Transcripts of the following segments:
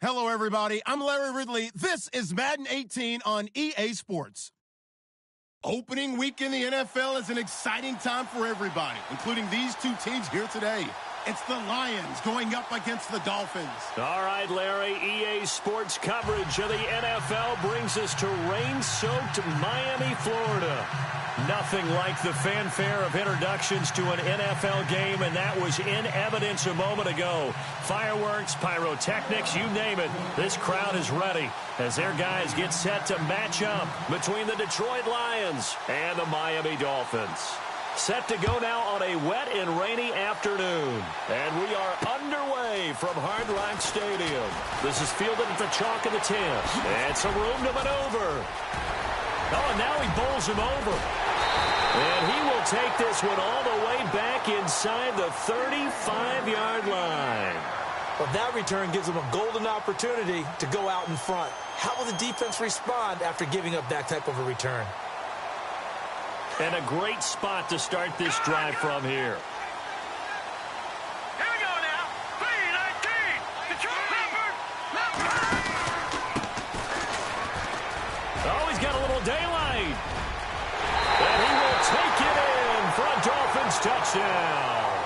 Hello, everybody. I'm Larry Ridley. This is Madden 18 on EA Sports. Opening week in the NFL is an exciting time for everybody, including these two teams here today. It's the Lions going up against the Dolphins. All right, Larry, EA Sports coverage of the NFL brings us to rain-soaked Miami, Florida. Nothing like the fanfare of introductions to an NFL game, and that was in evidence a moment ago. Fireworks, pyrotechnics, you name it. This crowd is ready as their guys get set to match up between the Detroit Lions and the Miami Dolphins. Set to go now on a wet and rainy afternoon. And we are underway from Hard Rock Stadium. This is fielded at the chalk of the 10. And some room to maneuver. Oh, and now he bowls him over. And he will take this one all the way back inside the 35-yard line. Well, that return gives him a golden opportunity to go out in front. How will the defense respond after giving up that type of a return? And a great spot to start this drive from here. Here we go now. 3-19. Detroit Leopard. Oh, he's got a little daylight. And he will take it in for a Dolphins touchdown.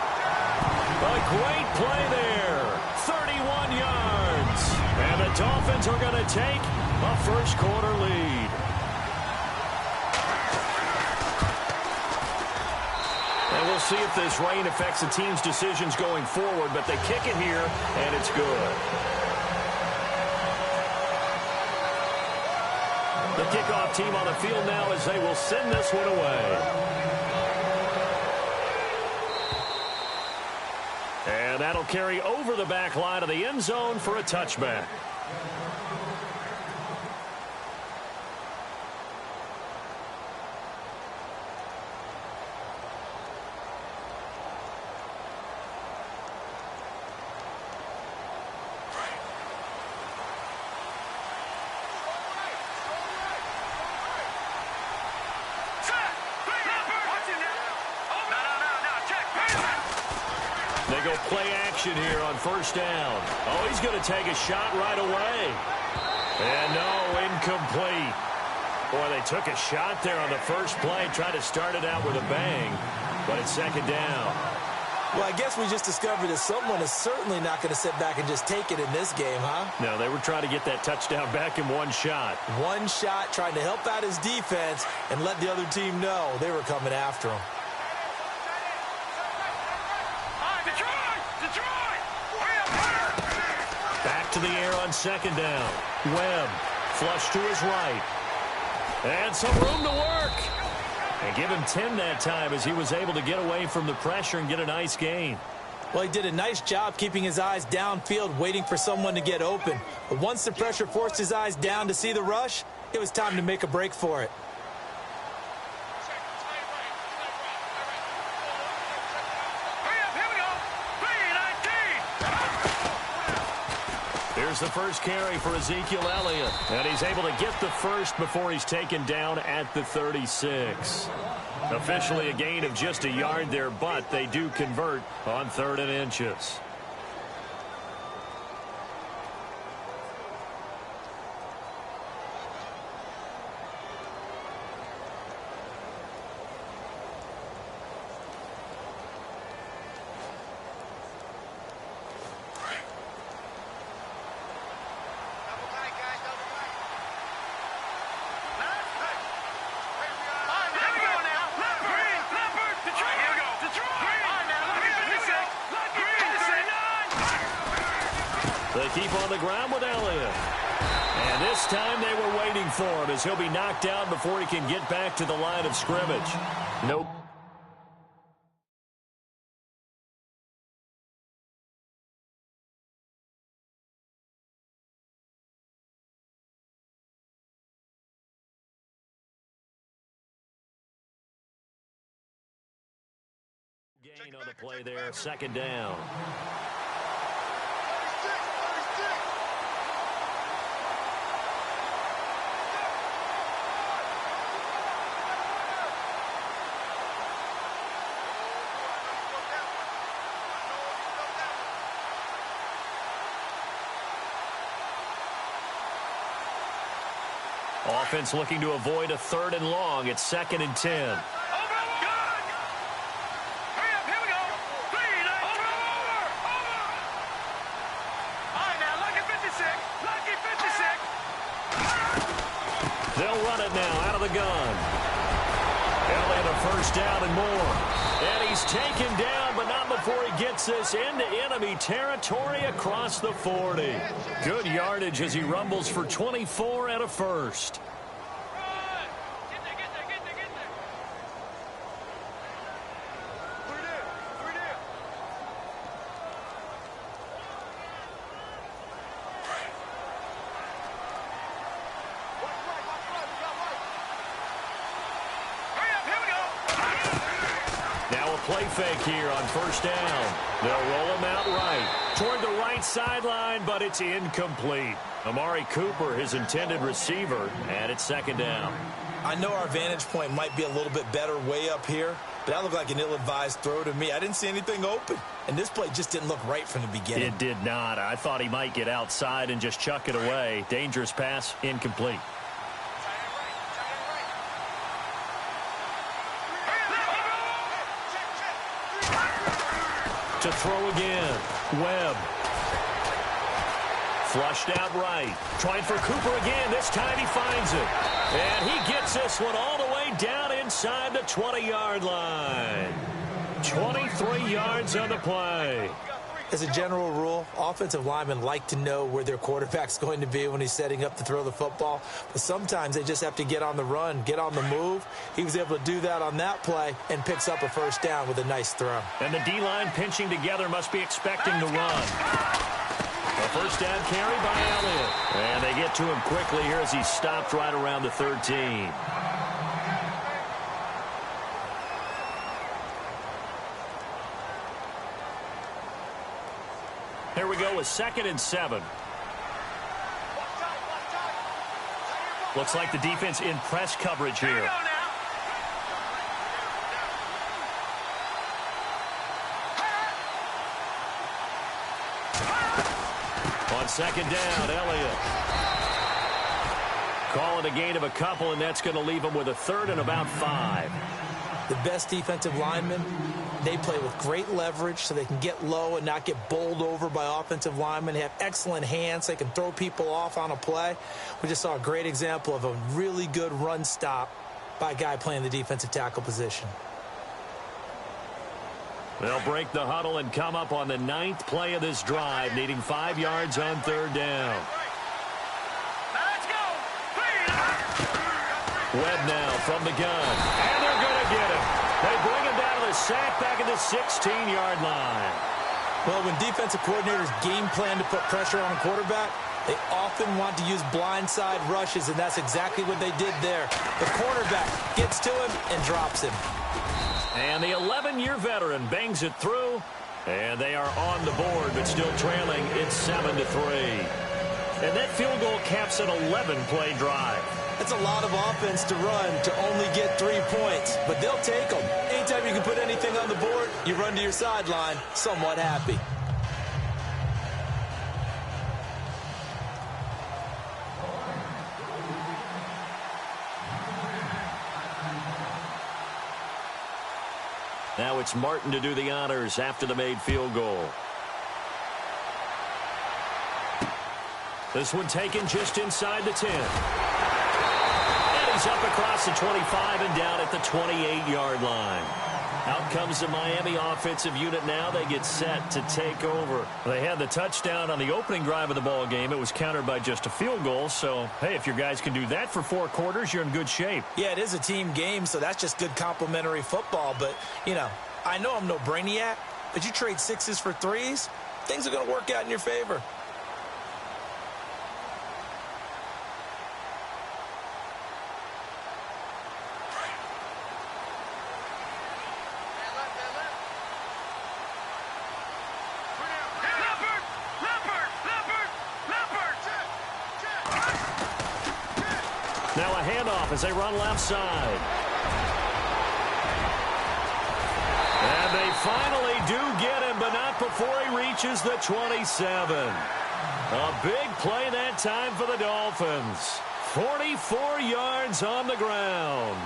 A great play there. 31 yards. And the Dolphins are going to take a first-quarter lead. And we'll see if this rain affects the team's decisions going forward, but they kick it here, and it's good. The kickoff team on the field now as they will send this one away. And that'll carry over the back line of the end zone for a touchback. They go play action here on first down. Oh, he's going to take a shot right away. And no, incomplete. Boy, they took a shot there on the first play, tried to start it out with a bang, but it's second down. Well, I guess we just discovered that someone is certainly not going to sit back and just take it in this game, huh? No, they were trying to get that touchdown back in one shot. One shot, trying to help out his defense and let the other team know they were coming after him. Back to the air on second down. Webb, flush to his right. And some room to work. And give him 10 that time as he was able to get away from the pressure and get a nice gain. Well, he did a nice job keeping his eyes downfield, waiting for someone to get open. But once the pressure forced his eyes down to see the rush, it was time to make a break for it. Here's the first carry for Ezekiel Elliott. And he's able to get the first before he's taken down at the 36. Officially a gain of just a yard there, but they do convert on 3rd and inches. They keep on the ground with Elliott. And this time they were waiting for him as he'll be knocked down before he can get back to the line of scrimmage. Nope. Gain on the play there, second down. Offense looking to avoid a 3rd and long. It's 2nd and 10. They'll run it now out of the gun. Elliott a 1st down and more. And he's taken down, but not before he gets this into enemy territory across the 40. Good yardage as he rumbles for 24 and a 1st. Play fake here on 1st down. They'll roll him out right toward the right sideline, but it's incomplete. Amari Cooper, his intended receiver, and it's 2nd down. I know our vantage point might be a little bit better way up here, but that looked like an ill-advised throw to me. I didn't see anything open, and this play just didn't look right from the beginning. It did not. I thought he might get outside and just chuck it away. Dangerous pass, incomplete. To throw again. Webb. Flushed out right. Trying for Cooper again. This time he finds it. And he gets this one all the way down inside the 20-yard line. 23 yards on the play. As a general rule, offensive linemen like to know where their quarterback's going to be when he's setting up to throw the football. But sometimes they just have to get on the run, get on the move. He was able to do that on that play and picks up a 1st down with a nice throw. And the D-line pinching together must be expecting to run. A 1st down carry by Elliott. And they get to him quickly here as he's stopped right around the 13. Here we go with 2nd and 7. Looks like the defense in press coverage here. On 2nd down, Elliott. Calling a gain of a couple, and that's going to leave him with a 3rd and about 5. The best defensive linemen, they play with great leverage so they can get low and not get bowled over by offensive linemen. They have excellent hands. They can throw people off on a play. We just saw a great example of a really good run stop by a guy playing the defensive tackle position. They'll break the huddle and come up on the 9th play of this drive, needing 5 yards on 3rd down. Webb now from the gun. And they're going to get him. They bring him down to the sack back at the 16-yard line. Well, when defensive coordinators game plan to put pressure on a quarterback, they often want to use blindside rushes, and that's exactly what they did there. The cornerback gets to him and drops him. And the 11-year veteran bangs it through, and they are on the board, but still trailing. It's 7-3. And that field goal caps an 11-play drive. That's a lot of offense to run to only get 3 points, but they'll take them. Anytime you can put anything on the board, you run to your sideline somewhat happy. Now it's Martin to do the honors after the made field goal. This one taken just inside the 10. And he's up across the 25 and down at the 28-yard line. Out comes the Miami offensive unit now. They get set to take over. They had the touchdown on the opening drive of the ball game. It was countered by just a field goal. So, hey, if your guys can do that for 4 quarters, you're in good shape. Yeah, it is a team game, so that's just good complimentary football. But, you know, I know I'm no brainiac, but you trade 6s for 3s, things are going to work out in your favor. Now a handoff as they run left side. And they finally do get him, but not before he reaches the 27. A big play that time for the Dolphins. 44 yards on the ground.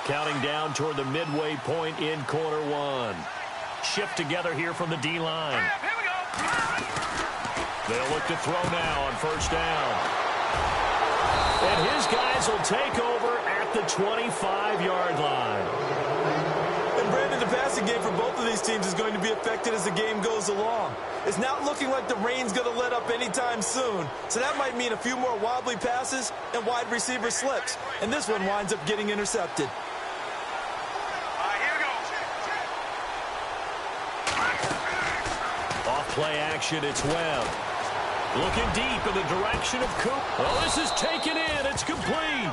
Counting down toward the midway point in quarter one. Shift together here from the D-line. Here we go. They'll look to throw now on first down. And his guys will take over at the 25-yard line. And Brandon, the passing game for both of these teams is going to be affected as the game goes along. It's not looking like the rain's going to let up anytime soon. So that might mean a few more wobbly passes and wide receiver slips. And this one winds up getting intercepted. Play action, it's Webb. Looking deep in the direction of Coop. Oh, this is taken in. It's complete.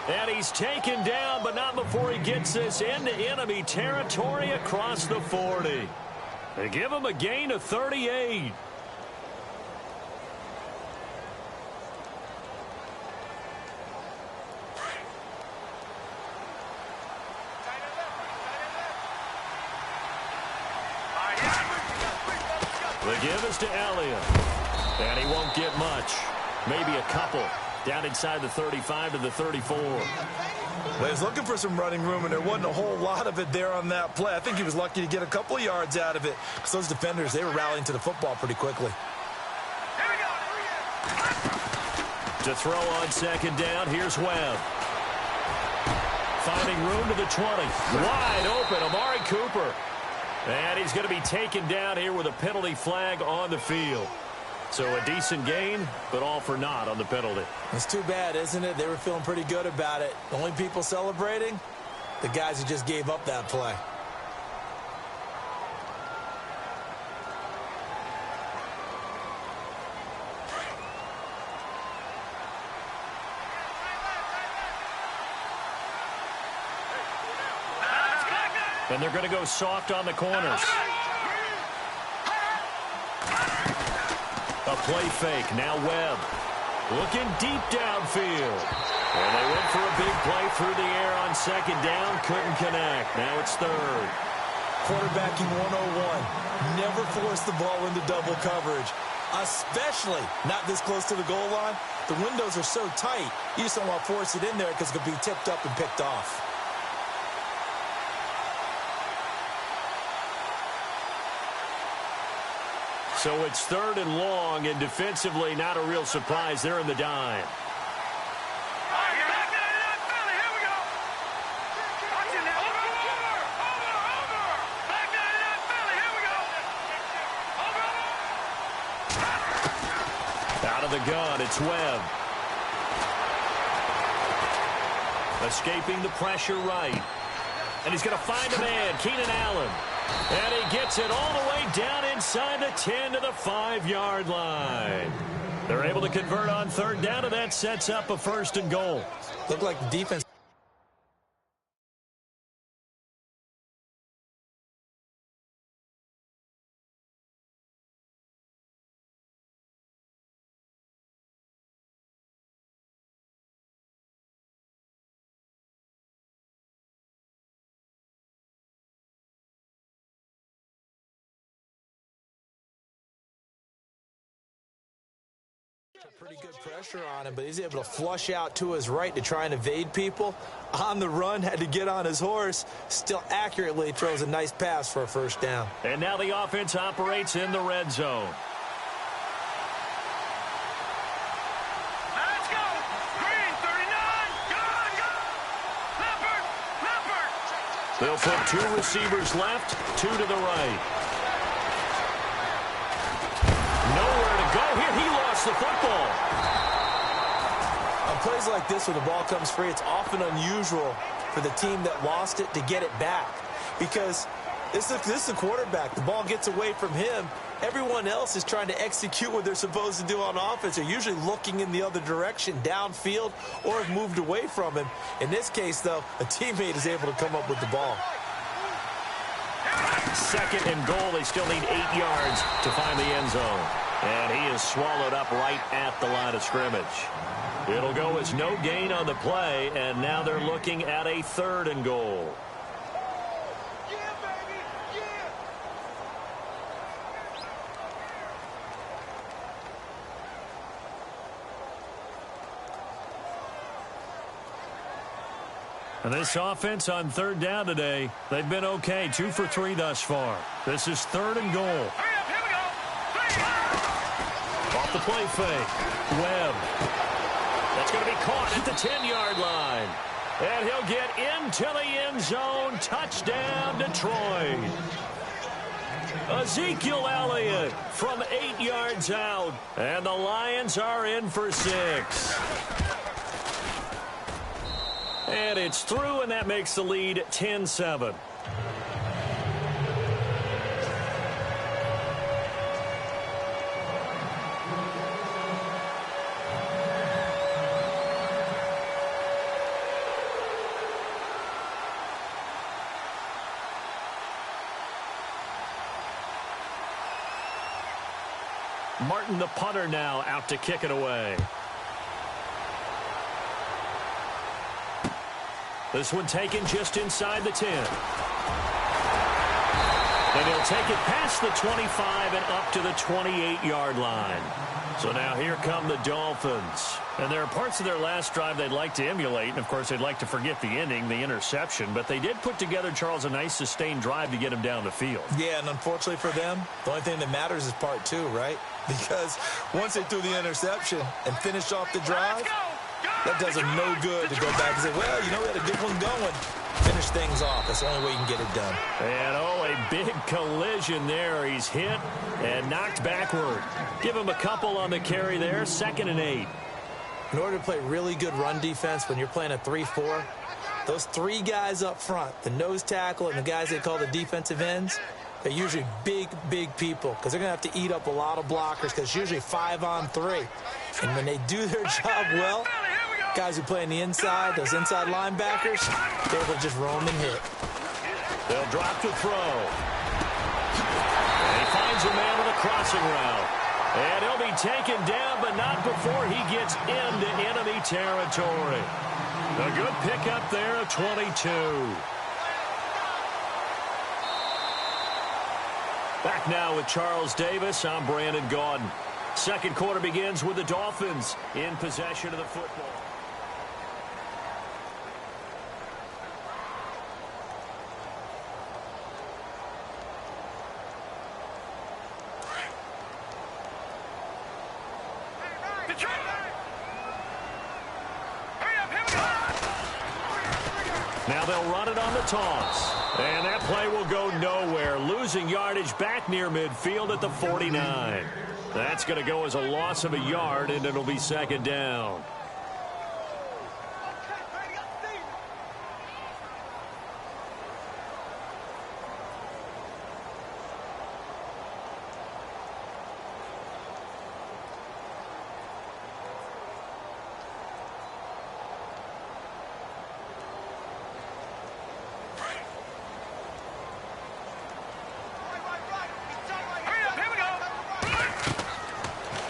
And he's taken down, but not before he gets this into enemy territory across the 40. They give him a gain of 38. The give is to Elliott. And he won't get much. Maybe a couple. Down inside the 35 to the 34. Well, he was looking for some running room, and there wasn't a whole lot of it there on that play. I think he was lucky to get a couple of yards out of it. Because those defenders, they were rallying to the football pretty quickly. To throw on second down, here's Webb. Finding room to the 20. Wide open, Amari Cooper. And he's going to be taken down here with a penalty flag on the field. So a decent gain, but all for naught on the penalty. It's too bad, isn't it? They were feeling pretty good about it. The only people celebrating, the guys who just gave up that play. And they're going to go soft on the corners. A play fake. Now Webb. Looking deep downfield. And they went for a big play through the air on second down. Couldn't connect. Now it's third. Quarterbacking 101. Never force the ball into double coverage. Especially not this close to the goal line. The windows are so tight. You just don't want to force it in there because it could be tipped up and picked off. So it's third and long, and defensively not a real surprise. They're in the dime. Out of the gun, it's Webb. Escaping the pressure right. And he's going to find a man, Keenan Allen. And he gets it all the way down inside the 10 to the 5-yard line. They're able to convert on third down, and that sets up a first and goal. Looked like the defense. Pretty good pressure on him, but he's able to flush out to his right to try and evade people. On the run, had to get on his horse. Still accurately throws a nice pass for a first down. And now the offense operates in the red zone. Let's go! Green, 39! Go! Leopard! Leopard! They'll put two receivers left, two to the right. Nowhere to go here. He lost the football. On plays like this where the ball comes free, it's often unusual for the team that lost it to get it back. Because this is the quarterback. The ball gets away from him. Everyone else is trying to execute what they're supposed to do on offense. They're usually looking in the other direction, downfield, or have moved away from him. In this case, though, a teammate is able to come up with the ball. Second and goal. They still need 8 yards to find the end zone. And he is swallowed up right at the line of scrimmage. It'll go as no gain on the play, and now they're looking at a third and goal. And this offense on third down today, they've been okay. 2 for 3 thus far. This is 3rd and goal. Hurry up, here we go. Off the play fake. Webb. That's going to be caught at the 10-yard line. And he'll get into the end zone. Touchdown, Detroit. Ezekiel Elliott from 8 yards out. And the Lions are in for 6. And it's through, and that makes the lead 10-7. Martin, the punter, now out to kick it away. This one taken just inside the 10. And he'll take it past the 25 and up to the 28-yard line. So now here come the Dolphins. And there are parts of their last drive they'd like to emulate. And, of course, they'd like to forget the ending, the interception. But they did put together, Charles, a nice sustained drive to get him down the field. Yeah, and unfortunately for them, the only thing that matters is part 2, right? Because once they threw the interception and finished off the drive, that does them no good to go back and say, well, you know, we had a good one going. Finish things off. That's the only way you can get it done. And, a big collision there. He's hit and knocked backward. Give him a couple on the carry there. 2nd and 8. In order to play really good run defense when you're playing a 3-4, those 3 guys up front, the nose tackle and the guys they call the defensive ends, they're usually big, big people because they're going to have to eat up a lot of blockers because it's usually 5 on 3. And when they do their job well, guys who play on the inside, those inside linebackers, they're able to just roam and hit. They'll drop to throw. And he finds a man with a crossing route. And he'll be taken down, but not before he gets into enemy territory. A good pickup there of 22. Back now with Charles Davis. I'm Brandon Gaudin. Second quarter begins with the Dolphins in possession of the football. Now they'll run it on the toss. And that play will go nowhere. Losing yardage back near midfield at the 49. That's going to go as a loss of a yard, and it'll be 2nd down.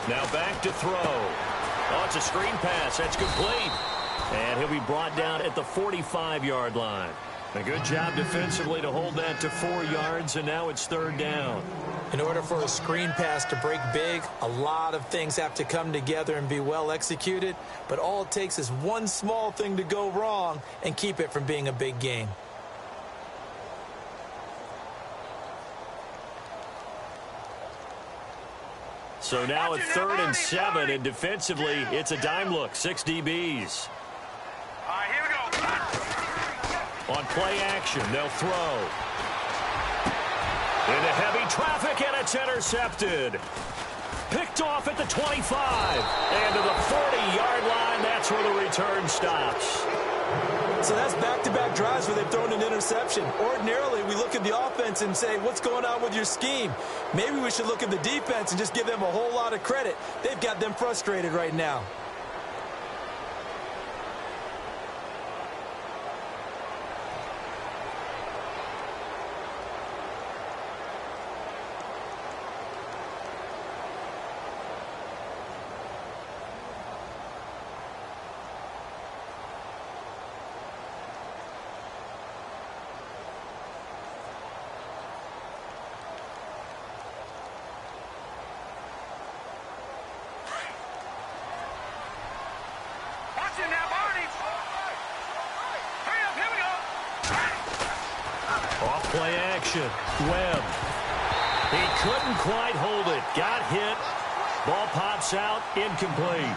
Now back to throw. Oh, it's a screen pass. That's complete. And he'll be brought down at the 45-yard line. A good job defensively to hold that to 4 yards, and now it's 3rd down. In order for a screen pass to break big, a lot of things have to come together and be well executed. But all it takes is one small thing to go wrong and keep it from being a big game. So now it's 3rd and 7, and defensively, it's a dime look. 6 DBs. All right, here we go. On play action, they'll throw. Into heavy traffic, and it's intercepted. Picked off at the 25. And to the 40-yard line, that's where the return stops. So that's back-to-back drives where they've thrown an interception. Ordinarily, we look at the offense and say, what's going on with your scheme? Maybe we should look at the defense and just give them a whole lot of credit. They've got them frustrated right now. Off play action. Webb. He couldn't quite hold it. Got hit. Ball pops out. Incomplete.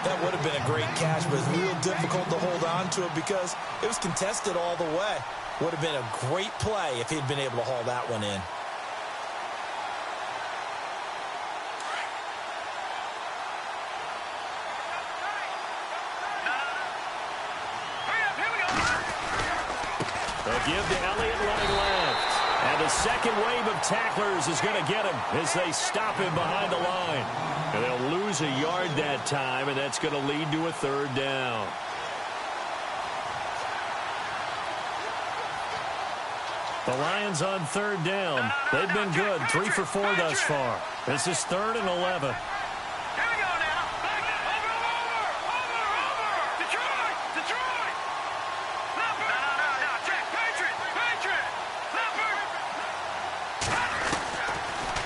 That would have been a great catch, but it's real difficult to hold on to it because it was contested all the way. Would have been a great play if he'd been able to haul that one in. They'll give to Elliott running left. And the second wave of tacklers is going to get him as they stop him behind the line. And they'll lose a yard that time, and that's going to lead to a third down. The Lions on third down. They've been good, 3 for 4 thus far. This is 3rd and 11. Here we go now. Over. Detroit. Number. No. Jack, Patriot. Number.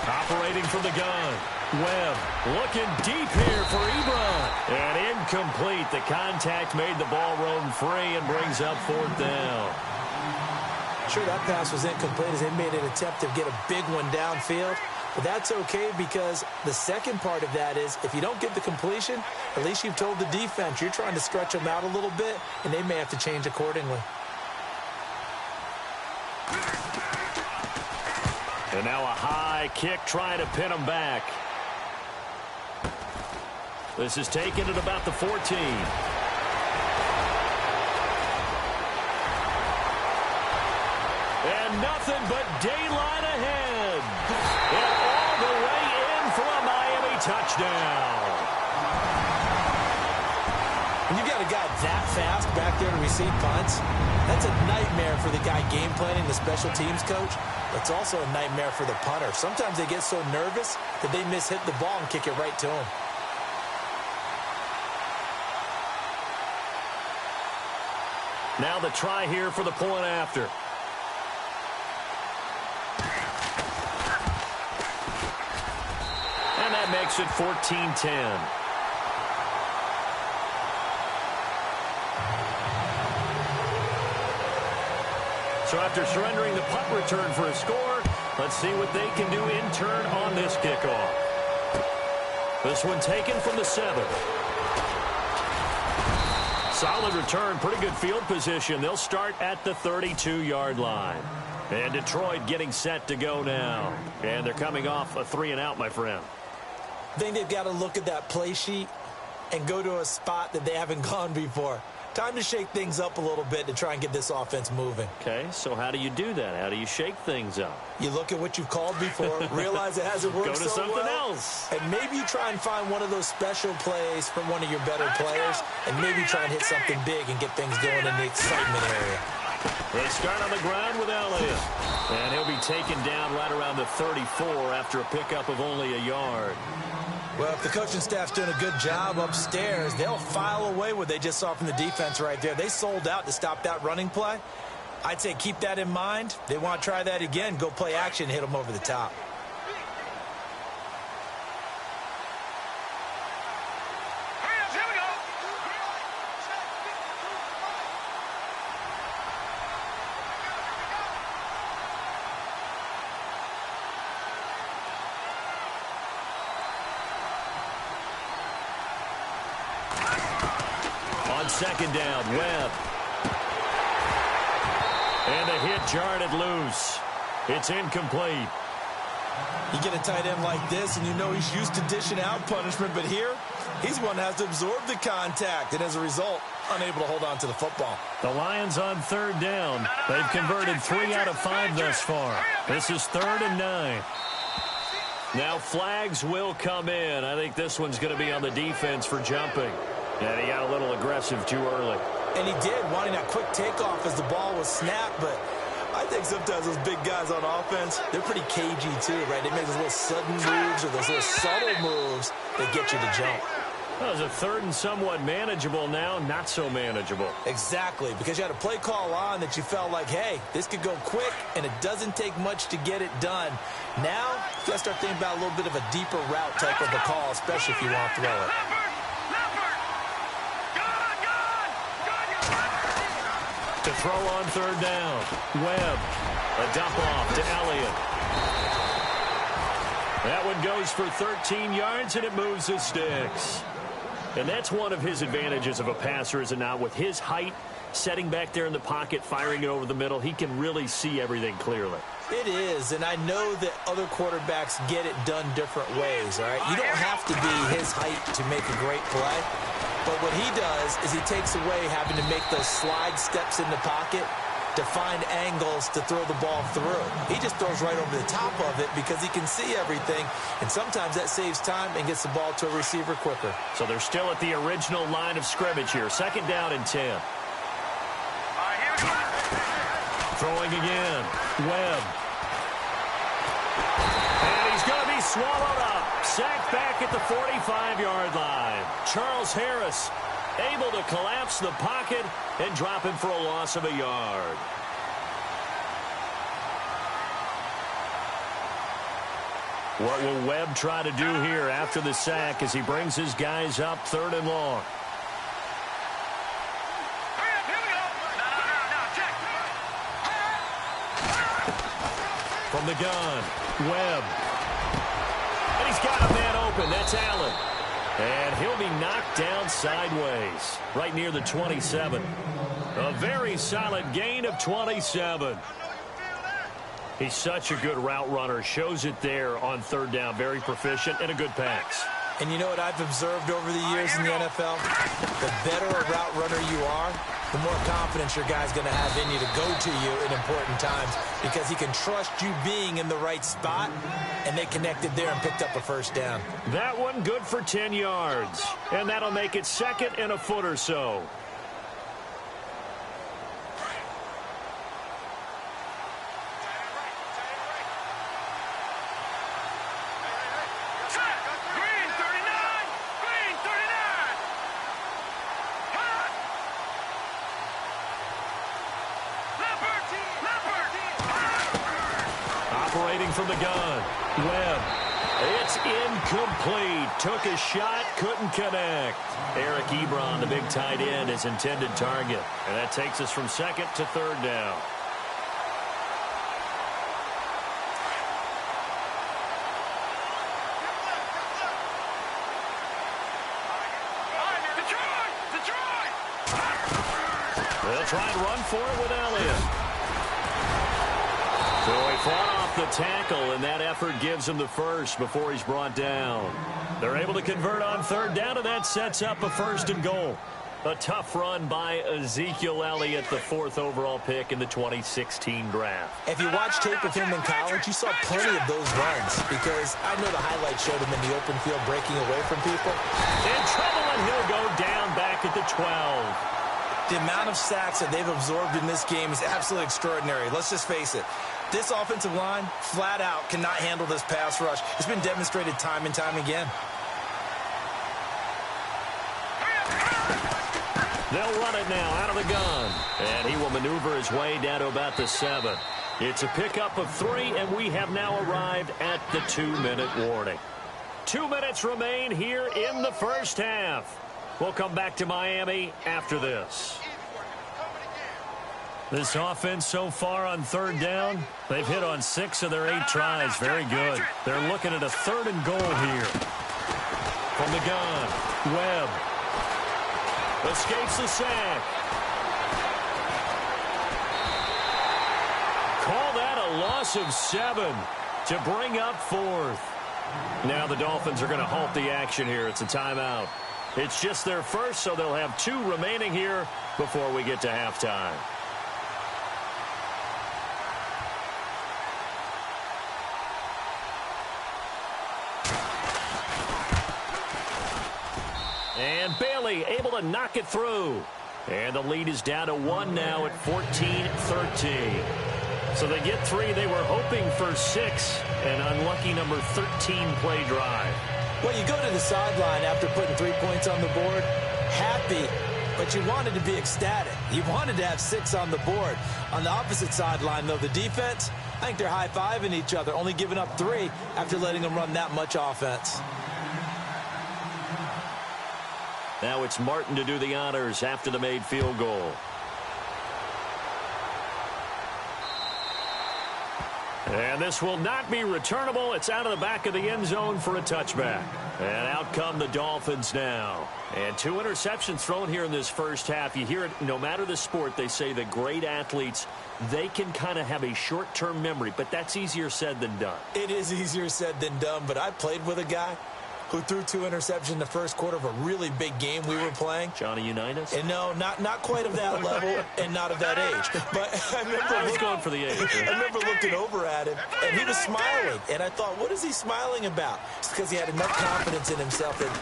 Operating from the gun. Webb looking deep here for Ebron. And incomplete. The contact made the ball roam free and brings up 4th down. Sure, that pass was incomplete as they made an attempt to get a big one downfield. But that's okay because the second part of that is if you don't get the completion, at least you've told the defense you're trying to stretch them out a little bit, and they may have to change accordingly. And now a high kick trying to pin them back. This is taken at about the 14. And nothing but daylight ahead. And all the way in for a Miami touchdown. When you got a guy that fast back there to receive punts, that's a nightmare for the guy game planning, the special teams coach. It's also a nightmare for the punter. Sometimes they get so nervous that they hit the ball and kick it right to him. Now the try here for the point after. And that makes it 14-10. So after surrendering the punt return for a score, let's see what they can do in turn on this kickoff. This one taken from the 7. Solid return, pretty good field position. They'll start at the 32-yard line. And Detroit getting set to go now. And they're coming off a 3-and-out, my friend. I think they've got to look at that play sheet and go to a spot that they haven't gone before. Time to shake things up a little bit to try and get this offense moving. Okay, so how do you do that? How do you shake things up? You look at what you've called before, realize it hasn't worked so well. Go to something else. And maybe you try and find one of those special plays from one of your better players, and maybe try and hit something big and get things going in the excitement area. They start on the ground with Elliott. And he'll be taken down right around the 34 after a pickup of only a yard. Well, if the coaching staff's doing a good job upstairs, they'll file away what they just saw from the defense right there. They sold out to stop that running play. I'd say keep that in mind. They want to try that again, go play action, hit them over the top. Here we go. On second down, Webb. And the hit jarred it loose. It's incomplete. You get a tight end like this, and you know he's used to dishing out punishment, but here, he's the one that has to absorb the contact, and as a result, unable to hold on to the football. The Lions on third down. They've converted 3 out of 5 thus far. This is 3rd and 9. Now flags will come in. I think this one's going to be on the defense for jumping. And he got a little aggressive too early. And he did, wanting that quick takeoff as the ball was snapped, but I think sometimes those big guys on offense, they're pretty cagey too, right? They make those little sudden moves or those little subtle moves that get you to jump. Well, it was a 3rd and somewhat manogeable, now not so manageable. Exactly, because you had a play call on that you felt like, hey, this could go quick, and it doesn't take much to get it done. Now, you got to start thinking about a little bit of a deeper route type of a call, especially if you want to throw it. To throw on third down. Webb. A dump off to Elliott. That one goes for 13 yards, and it moves his sticks. And that's one of his advantages of a passer, is it not? With his height, setting back there in the pocket, firing it over the middle, he can really see everything clearly. It is, and I know that other quarterbacks get it done different ways, all right? You don't have to be his height to make a great play, but what he does is he takes away having to make those slide steps in the pocket to find angles to throw the ball through. He just throws right over the top of it because he can see everything, and sometimes that saves time and gets the ball to a receiver quicker. So they're still at the original line of scrimmage here. 2nd down and 10. Throwing again. Webb. And he's going to be swallowed up. Sacked back at the 45-yard line. Charles Harris able to collapse the pocket and drop him for a loss of a yard. What will Webb try to do here after the sack as he brings his guys up 3rd and long? From the gun, Webb. And he's got a man open. That's Allen. And he'll be knocked down sideways, right near the 27. A very solid gain of 27. He's such a good route runner. Shows it there on 3rd down. Very proficient and a good pass. And you know what I've observed over the years in the NFL? The better a route runner you are, the more confidence your guy's going to have in you to go to you in important times because he can trust you being in the right spot, and they connected there and picked up a 1st down. That one good for 10 yards, and that'll make it 2nd and a foot or so. Operating from the gun, Webb. It's incomplete. Took a shot, couldn't connect. Eric Ebron, the big tight end, his intended target. And that takes us from 2nd to 3rd down. They'll try and run for it with Elliott. So he fought off the tackle, and that effort gives him the first before he's brought down. They're able to convert on 3rd down, and that sets up a 1st and goal. A tough run by Ezekiel Elliott, the 4th overall pick in the 2016 draft. If you watch tape of him in college, you saw plenty of those runs because I know the highlights showed him in the open field breaking away from people. In trouble, and he'll go down back at the 12. The amount of sacks that they've absorbed in this game is absolutely extraordinary. Let's just face it. This offensive line, flat out, cannot handle this pass rush. It's been demonstrated time and time again. They'll run it now out of the gun. And he will maneuver his way down to about the 7. It's a pickup of 3, and we have now arrived at the 2-minute warning. 2 minutes remain here in the first half. We'll come back to Miami after this. This offense so far on 3rd down, they've hit on 6 of their 8 tries. Very good. They're looking at a 3rd and goal here. From the gun, Webb. Escapes the sack. Call that a loss of 7 to bring up 4th. Now the Dolphins are going to halt the action here. It's a timeout. It's just their first, so they'll have 2 remaining here before we get to halftime. And Bailey able to knock it through. And the lead is down to 1 now at 14-13. So they get 3. They were hoping for 6. An unlucky number 13 play drive. Well, you go to the sideline after putting 3 points on the board, happy, but you wanted to be ecstatic. You wanted to have 6 on the board. On the opposite sideline, though, the defense, I think they're high-fiving each other, only giving up 3 after letting them run that much offense. Now it's Martin to do the honors after the made field goal. And this will not be returnable. It's out of the back of the end zone for a touchback. And out come the Dolphins now. And 2 interceptions thrown here in this first half. You hear it, no matter the sport, they say that great athletes, they can kind of have a short-term memory, but that's easier said than done. It is easier said than done, but I played with a guy who threw 2 interceptions in the first quarter of a really big game we were playing. Johnny Unitas? And no, not quite of that level and not of that age. But I remember going for the age. I remember looking over at him, and he was smiling. And I thought, what is he smiling about? It's because he had enough confidence in himself that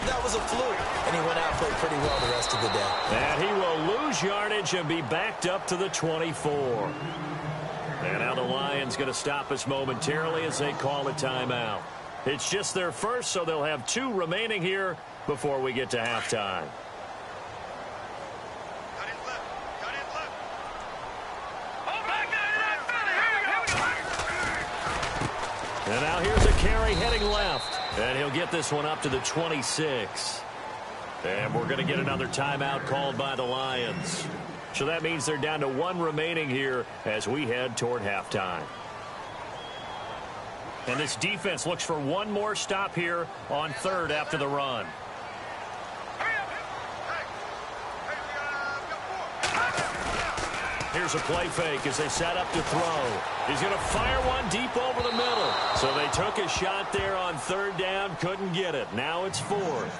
that was a fluke. And he went out and played pretty well the rest of the day. And he will lose yardage and be backed up to the 24. And now the Lions going to stop us momentarily as they call a timeout. It's just their first, so they'll have 2 remaining here before we get to halftime. And now here's a carry heading left. And he'll get this one up to the 26. And we're going to get another timeout called by the Lions. So that means they're down to 1 remaining here as we head toward halftime. And this defense looks for 1 more stop here on 3rd after the run. Here's a play fake as they set up to throw. He's going to fire one deep over the middle. So they took a shot there on 3rd down, couldn't get it. Now it's 4th.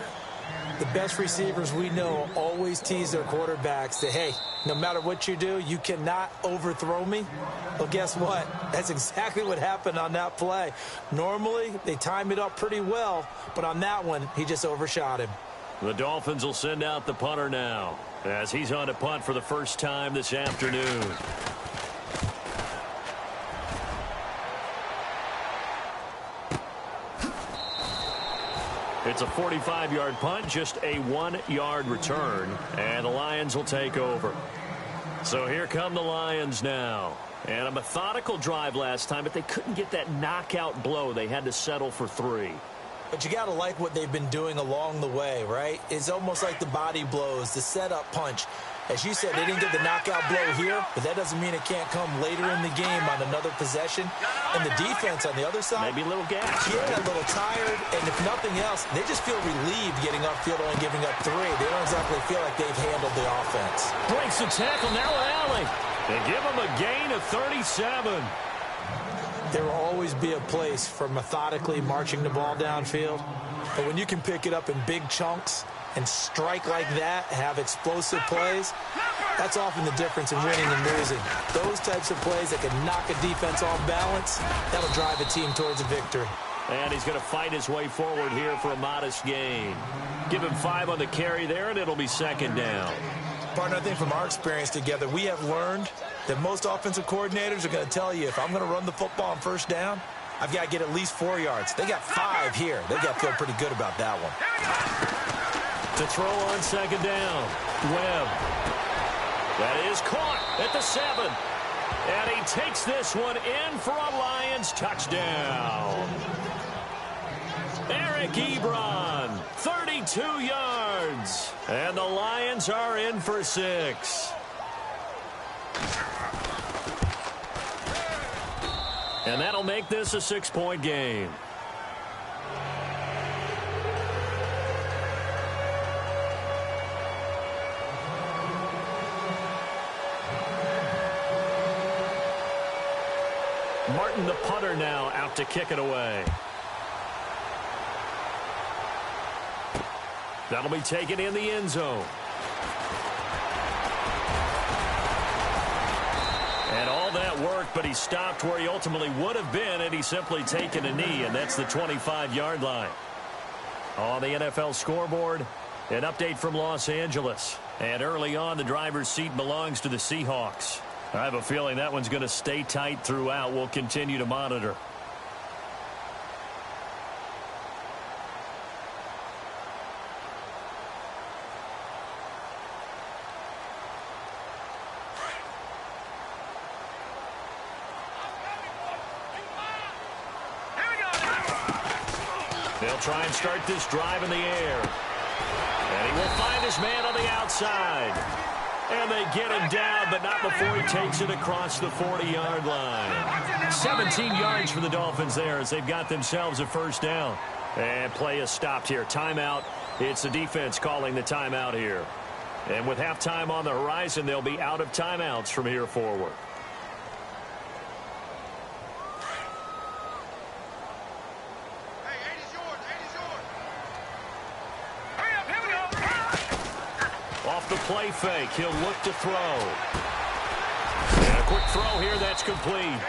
The best receivers we know always tease their quarterbacks that, hey, no matter what you do, you cannot overthrow me. Well, guess what? That's exactly what happened on that play. Normally, they time it up pretty well, but on that one, he just overshot him. The Dolphins will send out the punter now as he's on a punt for the first time this afternoon. It's a 45-yard punt, just a 1-yard return, and the Lions will take over. So here come the Lions now. And a methodical drive last time, but they couldn't get that knockout blow. They had to settle for 3. But you got to like what they've been doing along the way, right? It's almost like the body blows, the setup punch. As you said, they didn't get the knockout blow here, but that doesn't mean it can't come later in the game on another possession. And the defense on the other side, maybe a little gas. Yeah, a little tired. And if nothing else, they just feel relieved getting upfield and giving up 3. They don't exactly feel like they've handled the offense. Breaks the tackle, now an alley. They give him a gain of 37. There will always be a place for methodically marching the ball downfield. But when you can pick it up in big chunks and strike like that, have explosive plays, that's often the difference in winning and losing. Those types of plays that can knock a defense off balance, that'll drive a team towards a victory. And he's going to fight his way forward here for a modest gain. Give him 5 on the carry there, and it'll be 2nd down. Partner, I think from our experience together, we have learned that most offensive coordinators are going to tell you, if I'm going to run the football on 1st down, I've got to get at least 4 yards. They got 5 here. They got to feel pretty good about that one. To throw on 2nd down, Webb. That is caught at the 7. And he takes this one in for a Lions touchdown. Eric Ebron, 32 yards. And the Lions are in for 6. And that'll make this a 6-point game. Martin, the punter, now out to kick it away. That'll be taken in the end zone. And all that work, but he stopped where he ultimately would have been had he simply taken a knee, and that's the 25-yard line. On the NFL scoreboard, an update from Los Angeles. And early on, the driver's seat belongs to the Seahawks. I have a feeling that one's going to stay tight throughout. We'll continue to monitor. They'll try and start this drive in the air. And he will find his man on the outside. And they get him down, but not before he takes it across the 40-yard line. 17 yards for the Dolphins there as they've got themselves a first down. And play is stopped here. Timeout. It's the defense calling the timeout here. And with halftime on the horizon, they'll be out of timeouts from here forward. Off the play fake, he'll look to throw. And a quick throw here, that's complete.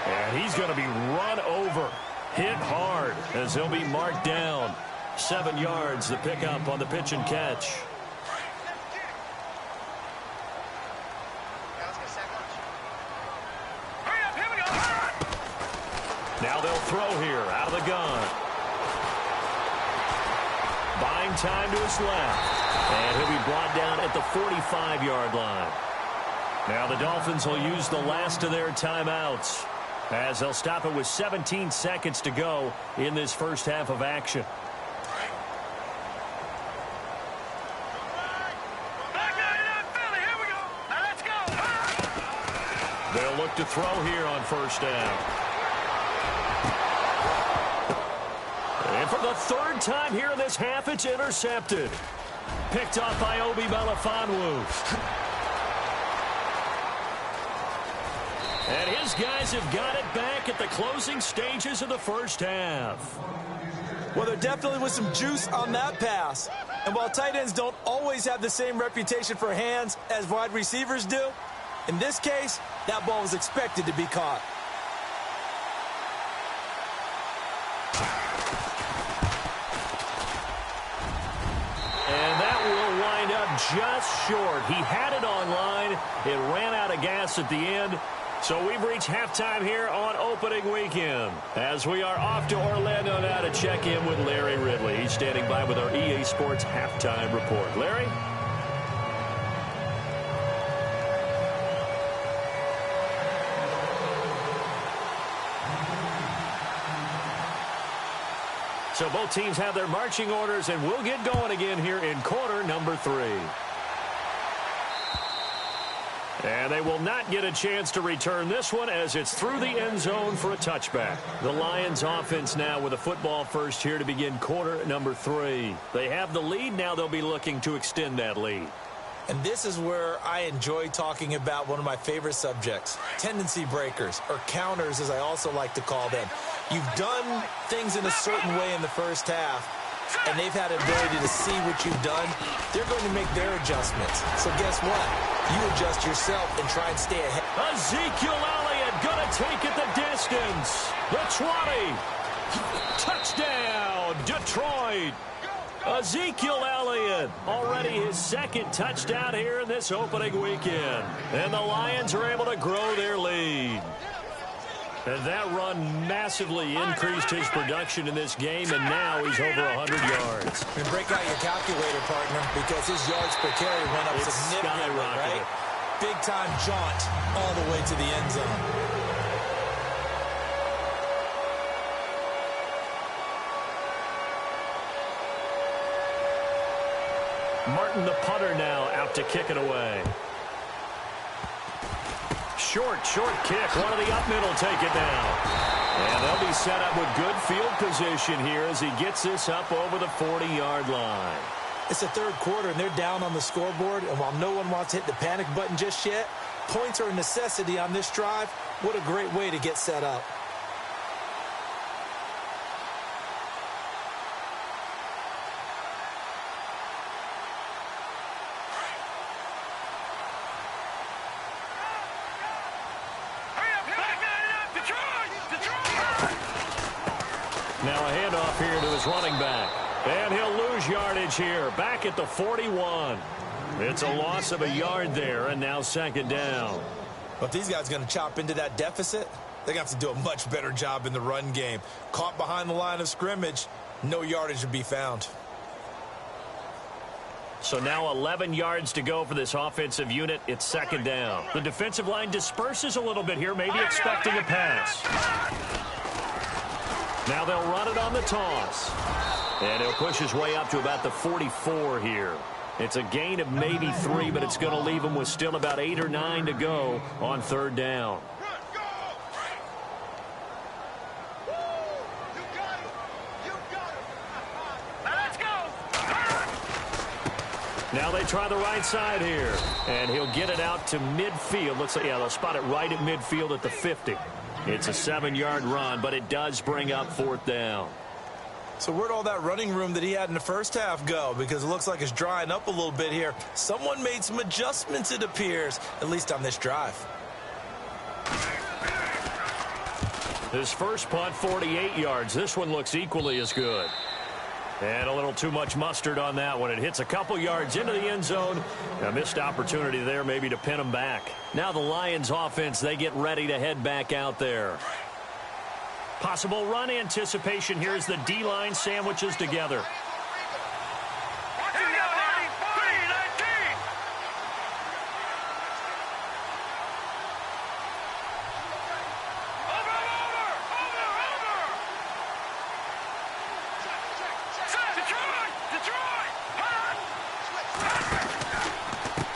And he's going to be run over, hit hard, as he'll be marked down. 7 yards, the pickup on the pitch and catch. Now they'll throw here, out of the gun. Buying time to his left. And he'll be brought down at the 45-yard line. Now the Dolphins will use the last of their timeouts as they'll stop it with 17 seconds to go in this first half of action. They'll look to throw here on first down. And for the third time here in this half, it's intercepted. Picked off by Obi Melifonwu. And his guys have got it back at the closing stages of the first half. Well, there definitely was some juice on that pass. And while tight ends don't always have the same reputation for hands as wide receivers do, in this case, that ball was expected to be caught. And that will wind up just short. He had it on line. It ran out of gas at the end. So we've reached halftime here on opening weekend. As we are off to Orlando now to check in with Larry Ridley. He's standing by with our EA Sports halftime report. Larry? So both teams have their marching orders, and we'll get going again here in quarter number 3. And they will not get a chance to return this one as it's through the end zone for a touchback. The Lions offense now with a football first here to begin quarter number 3. They have the lead. Now they'll be looking to extend that lead. And this is where I enjoy talking about one of my favorite subjects, tendency breakers, or counters as I also like to call them. You've done things in a certain way in the first half, and they've had an ability to see what you've done. They're going to make their adjustments. So guess what? You adjust yourself and try and stay ahead. Ezekiel Elliott going to take it the distance. The 20. Touchdown, Detroit. Ezekiel Elliott, already his second touchdown here in this opening weekend. And the Lions are able to grow their lead. And that run massively increased his production in this game, and now he's over 100 yards. And break out your calculator, partner, because his yards per carry went up significantly, right? Big-time jaunt all the way to the end zone. Martin, the punter, now out to kick it away. Short kick. One of the up middle take it down. And they'll be set up with good field position here as he gets this up over the 40-yard line. It's the third quarter, and they're down on the scoreboard. And while no one wants to hit the panic button just yet, points are a necessity on this drive. What a great way to get set up. Now a handoff here to his running back. And he'll lose yardage here. Back at the 41. It's a loss of a yard there, and now second down. But these guys are going to chop into that deficit. They're going to have to do a much better job in the run game. Caught behind the line of scrimmage, no yardage to be found. So now 11 yards to go for this offensive unit. It's second down. The defensive line disperses a little bit here, maybe expecting a pass. Now they'll run it on the toss. And he'll push his way up to about the 44 here. It's a gain of maybe 3, but it's going to leave them with still about 8 or 9 to go on 3rd down. Now they try the right side here, and he'll get it out to midfield. Looks like, yeah, they'll spot it right at midfield at the 50. It's a 7-yard run, but it does bring up 4th down. So where'd all that running room that he had in the first half go? Because it looks like it's drying up a little bit here. Someone made some adjustments, it appears, at least on this drive. His first punt, 48 yards. This one looks equally as good. And a little too much mustard on that one. It hits a couple yards into the end zone. A missed opportunity there maybe to pin him back. Now the Lions offense, they get ready to head back out there. Possible run anticipation here as the D-line sandwiches together.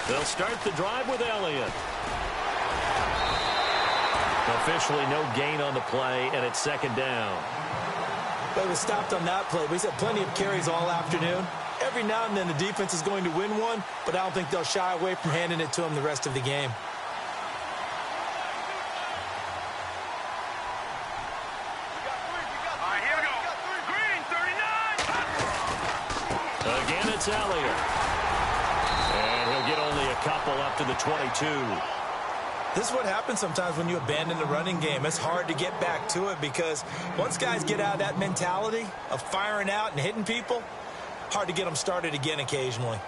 They'll start the drive with Elliott. Officially no gain on the play, and it's 2nd down. But it was stopped on that play. We had plenty of carries all afternoon. Every now and then the defense is going to win one, but I don't think they'll shy away from handing it to him the rest of the game. Again, it's Elliott. And he'll get only a couple up to the 22. This is what happens sometimes when you abandon the running game. It's hard to get back to it because once guys get out of that mentality of firing out and hitting people, hard to get them started again occasionally.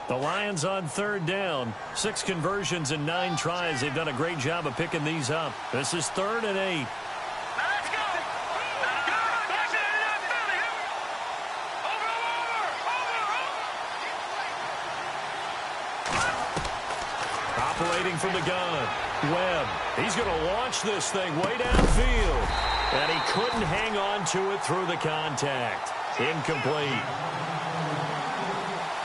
The Lions on 3rd down. 6 conversions and 9 tries. They've done a great job of picking these up. This is 3rd and 8. Operating from the gun, Webb. He's going to launch this thing way downfield. And he couldn't hang on to it through the contact. Incomplete.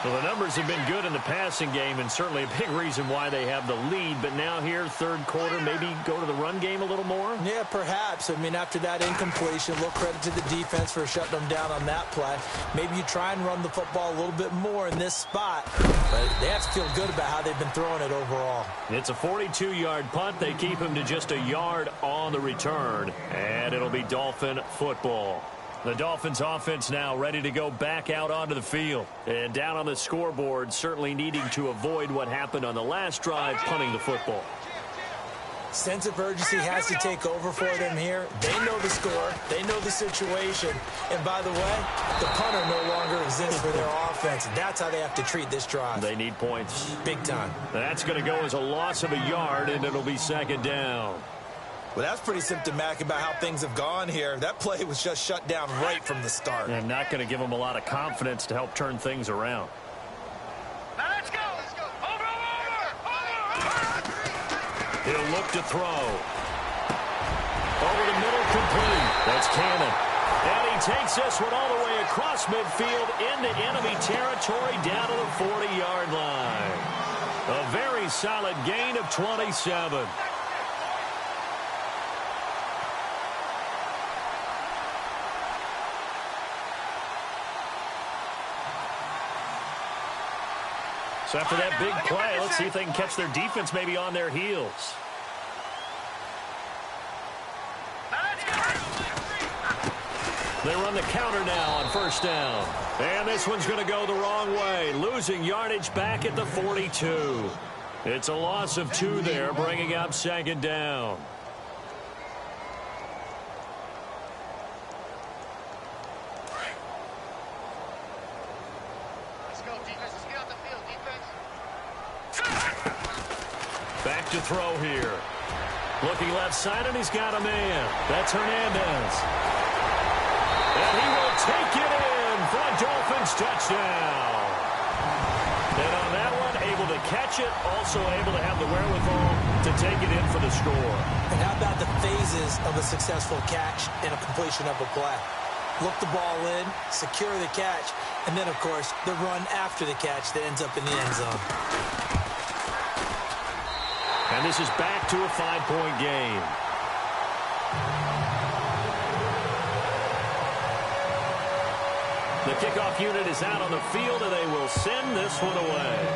Well, the numbers have been good in the passing game, and certainly a big reason why they have the lead. But now here, 3rd quarter, maybe go to the run game a little more? Yeah, perhaps. I mean, after that incompletion, a little credit to the defense for shutting them down on that play. Maybe you try and run the football a little bit more in this spot. But they have to feel good about how they've been throwing it overall. It's a 42-yard punt. They keep him to just a yard on the return. And it'll be Dolphin football. The Dolphins offense now ready to go back out onto the field. And down on the scoreboard, certainly needing to avoid what happened on the last drive, punting the football. Sense of urgency has to take over for them here. They know the score. They know the situation. And by the way, the punter no longer exists for their offense. That's how they have to treat this drive. They need points. Big time. That's going to go as a loss of a yard, and it'll be 2nd down. Well, that's pretty symptomatic about how things have gone here. That play was just shut down right from the start. And not going to give them a lot of confidence to help turn things around. Let's go. Over. He'll look to throw. Over the middle, complete. That's Cannon. And he takes this one all the way across midfield into enemy territory down to the 40-yard line. A very solid gain of 27. So after that big play, let's see if they can catch their defense maybe on their heels. They run the counter now on 1st down. And this one's going to go the wrong way, losing yardage back at the 42. It's a loss of 2 there, bringing up 2nd down. Back to throw here. Looking left side, and he's got a man. That's Hernandez. And he will take it in for a Dolphins touchdown. And on that one, able to catch it, also able to have the wherewithal to take it in for the score. And how about the phases of a successful catch and a completion of a play? look the ball in, secure the catch, and then, of course, the run after the catch that ends up in the end zone. And this is back to a 5-point game. The kickoff unit is out on the field, and they will send this one away.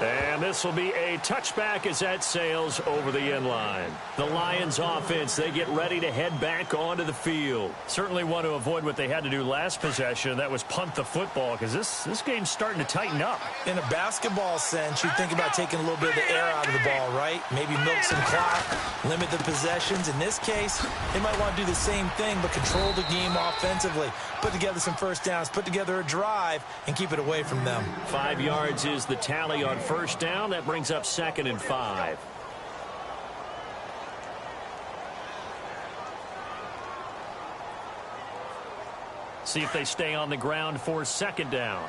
And this will be a touchback as that sails over the end line. The Lions offense, they get ready to head back onto the field. Certainly want to avoid what they had to do last possession. That was punt the football, because this game's starting to tighten up. In a basketball sense, you think about taking a little bit of the air out of the ball, right? Maybe milk some clock, limit the possessions. In this case, they might want to do the same thing, but control the game offensively. Put together some first downs, put together a drive, and keep it away from them. 5 yards is the tally on first down. That brings up 2nd and 5. See if they stay on the ground for 2nd down.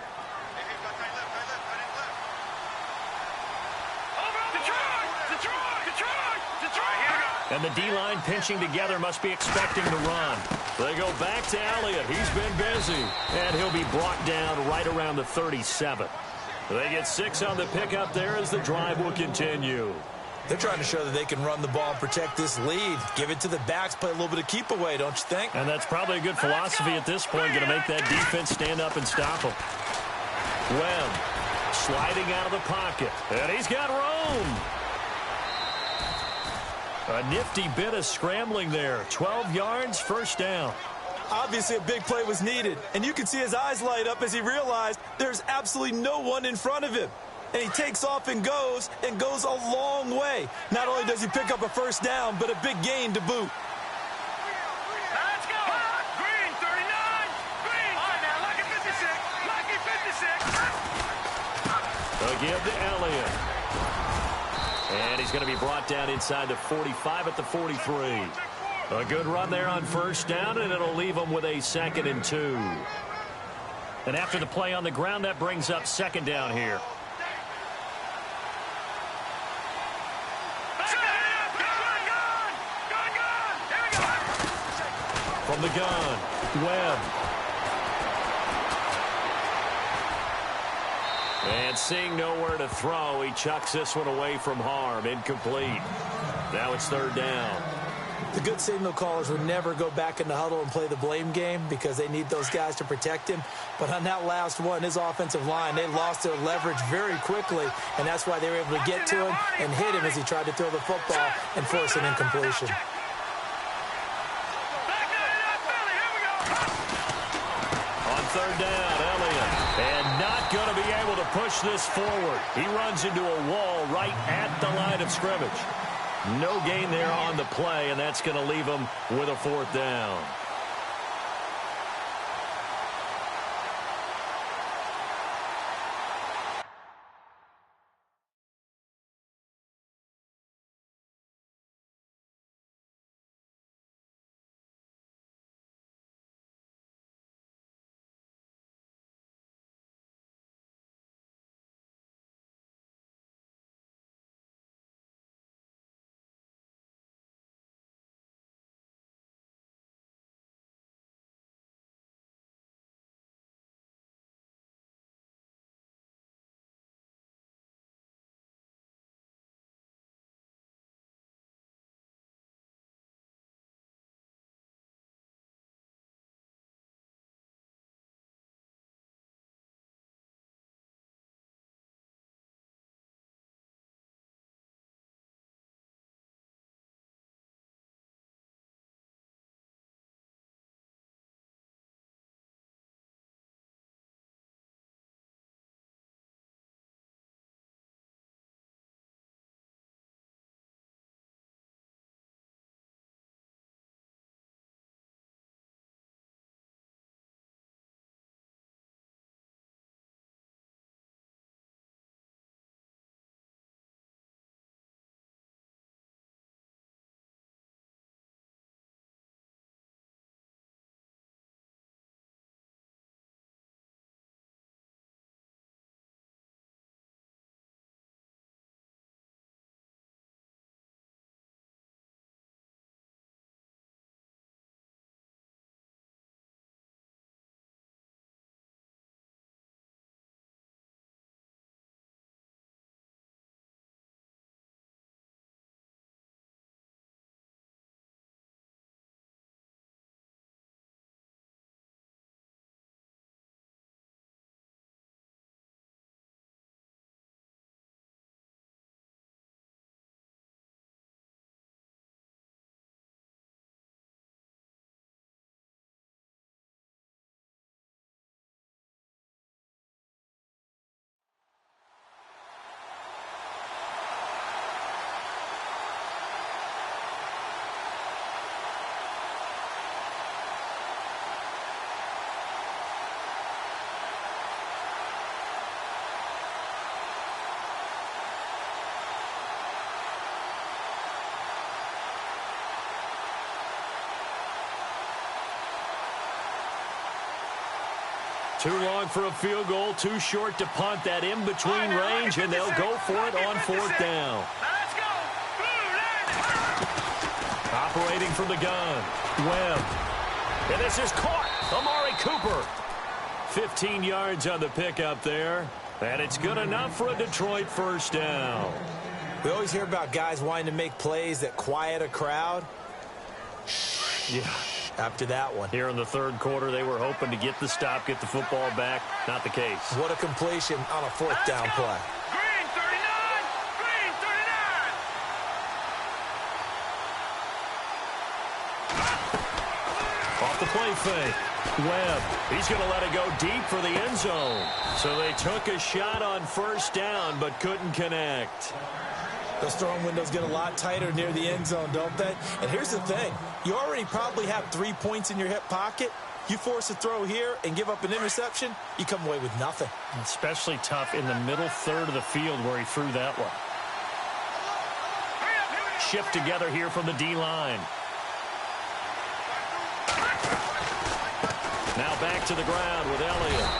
And the D-line pinching together must be expecting to run. They go back to Elliott. He's been busy. And he'll be brought down right around the 37. They get 6 on the pickup there as the drive will continue. They're trying to show that they can run the ball and protect this lead. Give it to the backs, play a little bit of keep away, don't you think? And that's probably a good philosophy at this point, going to make that defense stand up and stop them. Webb sliding out of the pocket. And he's got room. A nifty bit of scrambling there. 12 yards, first down. Obviously, a big play was needed, and you can see his eyes light up as he realized there's absolutely no one in front of him. And he takes off and goes a long way. Not only does he pick up a first down, but a big gain to boot. Let's go. Green, 39. Green. All right, now, lucky 56. Lucky 56. They'll give to Elliott. And he's going to be brought down inside the 45 at the 43. A good run there on first down, and it'll leave them with a 2nd and 2. And after the play on the ground, that brings up 2nd down here. From the gun, Webb. And seeing nowhere to throw, he chucks this one away from harm. Incomplete. Now it's 3rd down. The good signal callers would never go back in the huddle and play the blame game because they need those guys to protect him. But on that last one, his offensive line, they lost their leverage very quickly, and that's why they were able to get to him and hit him as he tried to throw the football and force an incompletion. On 3rd down, Elliott. And not going to be able to push this forward. He runs into a wall right at the line of scrimmage. No gain there on the play, and that's going to leave him with a 4th down. Too long for a field goal, too short to punt. That in-between range, and they'll go for it on fourth down. Let's go. Operating from the gun, Webb. And this is caught. Amari Cooper. 15 yards on the pickup there. And it's good enough for a Detroit first down. We always hear about guys wanting to make plays that quiet a crowd. Yeah. After that one. Here in the third quarter, they were hoping to get the stop, get the football back. Not the case. What a completion on a fourth down play. Green 39. Green 39. Off the play fake. Webb. He's going to let it go deep for the end zone. So they took a shot on first down, but couldn't connect. Those throwing windows get a lot tighter near the end zone, don't they? And here's the thing. You already probably have 3 points in your hip pocket. You force a throw here and give up an interception, you come away with nothing. Especially tough in the middle third of the field where he threw that one. Shift together here from the D-line. Now back to the ground with Elliott.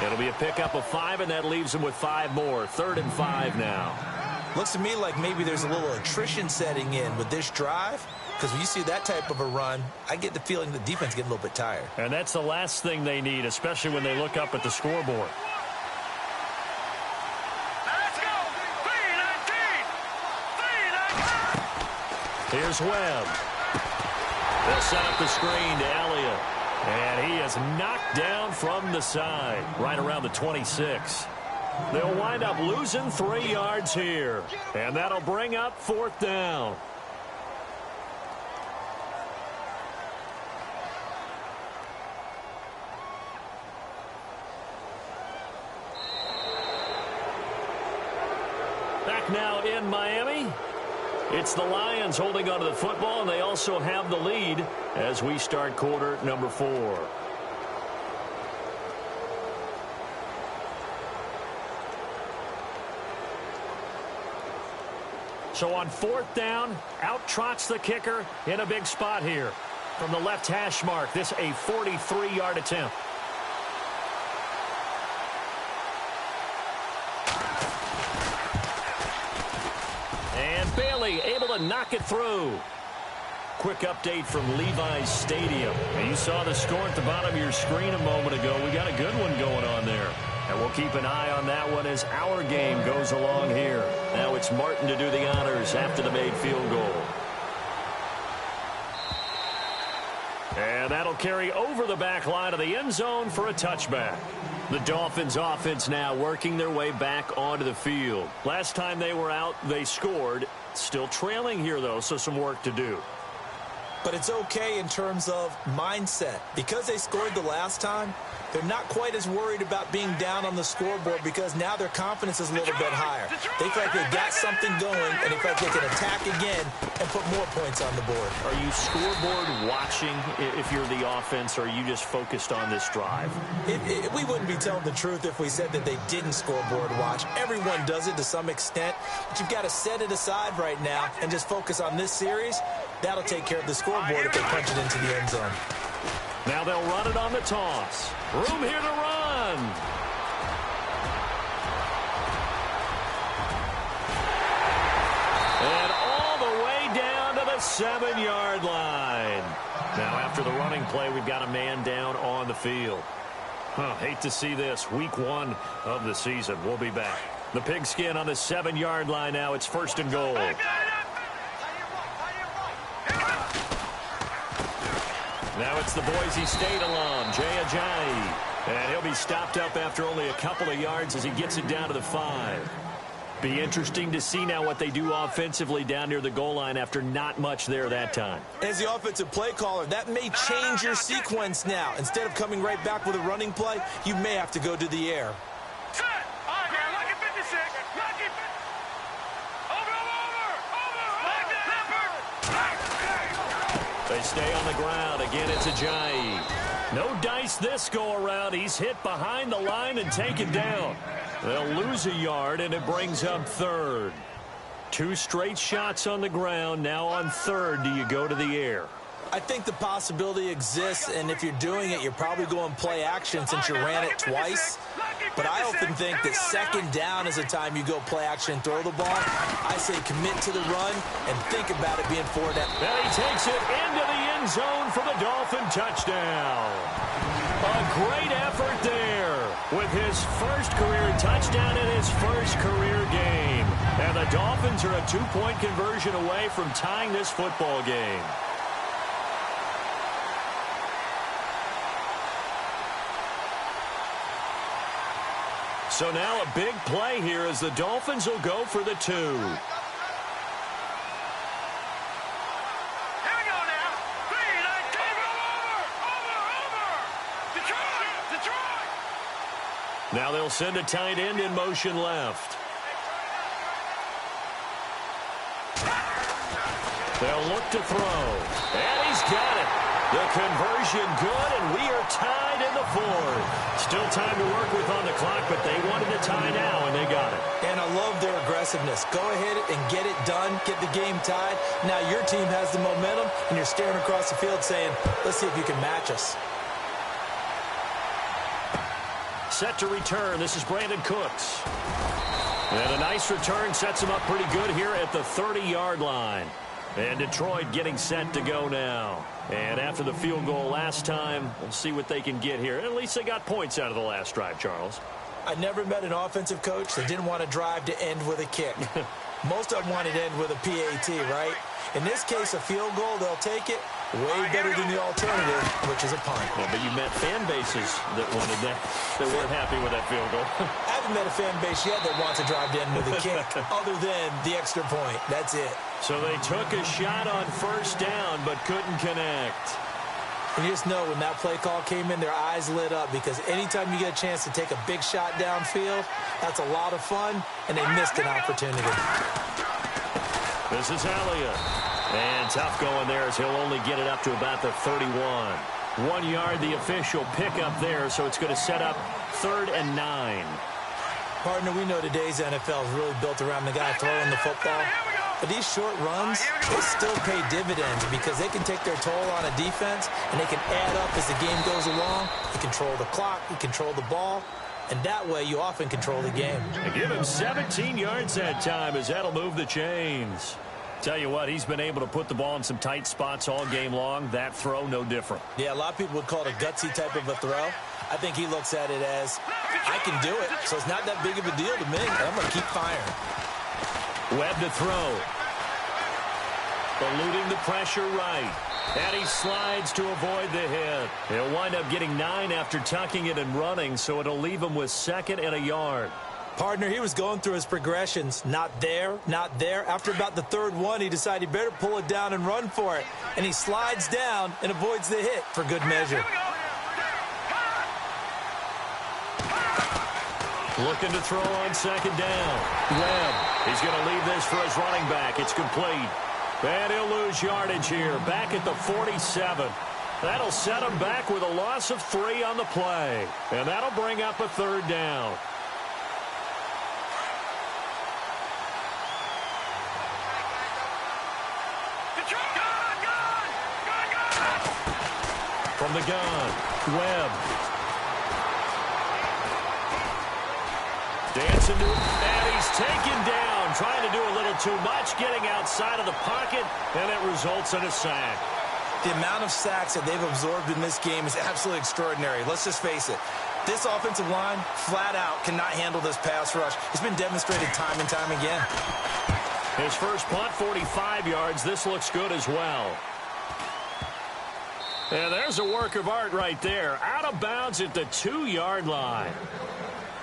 It'll be a pickup of 5, and that leaves him with 5 more. 3rd and 5 now. Looks to me like maybe there's a little attrition setting in with this drive, because when you see that type of a run, I get the feeling the defense getting a little bit tired. And that's the last thing they need, especially when they look up at the scoreboard. Let's go. 3-19. 3-19. Here's Webb. They'll set up the screen to Elliott. And he is knocked down from the side, right around the 26. They'll wind up losing 3 yards here. And that'll bring up fourth down. Back now in Miami. It's the Lions holding onto the football, and they also have the lead as we start quarter number 4. So on fourth down, out trots the kicker in a big spot here. From the left hash mark, this a 43-yard attempt. And Bailey able to knock it through. Quick update from Levi's Stadium. And you saw the score at the bottom of your screen a moment ago. We got a good one going on there. And we'll keep an eye on that one as our game goes along here. Now it's Martin to do the honors after the made field goal. And that'll carry over the back line of the end zone for a touchback. The Dolphins offense now working their way back onto the field. Last time they were out, they scored. Still trailing here, though, so some work to do. But it's okay in terms of mindset. Because they scored the last time, they're not quite as worried about being down on the scoreboard because now their confidence is a little bit higher. They feel like they got something going, and they feel like they can attack again and put more points on the board. Are you scoreboard watching if you're the offense, or are you just focused on this drive? We wouldn't be telling the truth if we said that they didn't scoreboard watch. Everyone does it to some extent, but you've got to set it aside right now and just focus on this series. That'll take care of the scoreboard if they punch it into the end zone. Now they'll run it on the toss. Room here to run. And all the way down to the 7-yard line. Now after the running play, we've got a man down on the field. Hate to see this. Week 1 of the season. We'll be back. The pigskin on the 7-yard line now. It's 1st and goal. Now it's the Boise State alum, Jay Ajayi. And he'll be stopped up after only a couple of yards as he gets it down to the 5. Be interesting to see now what they do offensively down near the goal line after not much there that time. As the offensive play caller, that may change your sequence now. Instead of coming right back with a running play, you may have to go to the air. Set. All right, man. Lucky 56. Lucky 50. They stay on the ground. Again, it's Ajayi. No dice this go-around. He's hit behind the line and taken down. They'll lose a yard, and it brings up 3rd. 2 straight shots on the ground. Now on 3rd, do you go to the air? I think the possibility exists, and if you're doing it, you're probably going play action since you ran it twice. But I often think that second down is the time you go play action and throw the ball. I say commit to the run and think about it being 4 down. And he takes it into the end zone for the Dolphin touchdown. A great effort there with his first career touchdown in his first career game. And the Dolphins are a 2-point conversion away from tying this football game. So now a big play here as the Dolphins will go for the 2. Here we go now. 3, 19. Over. Detroit. Now they'll send a tight end in motion left. They'll look to throw. And he's got it. The conversion good, and we are tied in the 4th. Still time to work with on the clock, but they wanted to tie now, and they got it. And I love their aggressiveness. Go ahead and get it done, get the game tied. Now your team has the momentum, and you're staring across the field saying, let's see if you can match us. Set to return. This is Brandon Cooks. And a nice return sets him up pretty good here at the 30-yard line. And Detroit getting set to go now. And after the field goal last time, we'll see what they can get here. At least they got points out of the last drive, Charles. I never met an offensive coach that didn't want to drive to end with a kick. Most of them wanted to end with a PAT, right? In this case, a field goal, they'll take it. Way better than the alternative, which is a punt. Yeah, but you met fan bases that wanted that, that weren't happy with that field goal. I haven't met a fan base yet that wants to drive to end with a kick, other than the extra point. That's it. So they took a shot on first down, but couldn't connect. And you just know when that play call came in, their eyes lit up, because anytime you get a chance to take a big shot downfield, that's a lot of fun, and they missed an opportunity. This is Elliott. And tough going there as he'll only get it up to about the 31. 1 yard, the official pickup there, so it's going to set up 3rd and 9. Partner, we know today's NFL is really built around the guy throwing the football. But these short runs, they still pay dividends because they can take their toll on a defense, and they can add up as the game goes along. You control the clock, you control the ball, and that way you often control the game. And give him 17 yards that time as that'll move the chains. Tell you what, he's been able to put the ball in some tight spots all game long. That throw, no different. Yeah, a lot of people would call it a gutsy type of a throw. I think he looks at it as, I can do it, so it's not that big of a deal to me. I'm going to keep firing. Webb to throw. Eluding the pressure right. And he slides to avoid the hit. He'll wind up getting 9 after tucking it and running, so it'll leave him with 2nd and a yard. Partner, he was going through his progressions. Not there, not there. After about the 3rd one, he decided he better pull it down and run for it. And he slides down and avoids the hit for good measure. Looking to throw on 2nd down. Webb, he's going to leave this for his running back. It's complete. And he'll lose yardage here, back at the 47. That'll set him back with a loss of 3 on the play. And that'll bring up a 3rd down. From the gun, Webb. Dancing to it, and he's taken down, trying to do a little too much, getting outside of the pocket, and it results in a sack. The amount of sacks that they've absorbed in this game is absolutely extraordinary. Let's just face it. This offensive line, flat out, cannot handle this pass rush. It's been demonstrated time and time again. His first punt, 45 yards. This looks good as well. And there's a work of art right there. Out of bounds at the 2-yard line.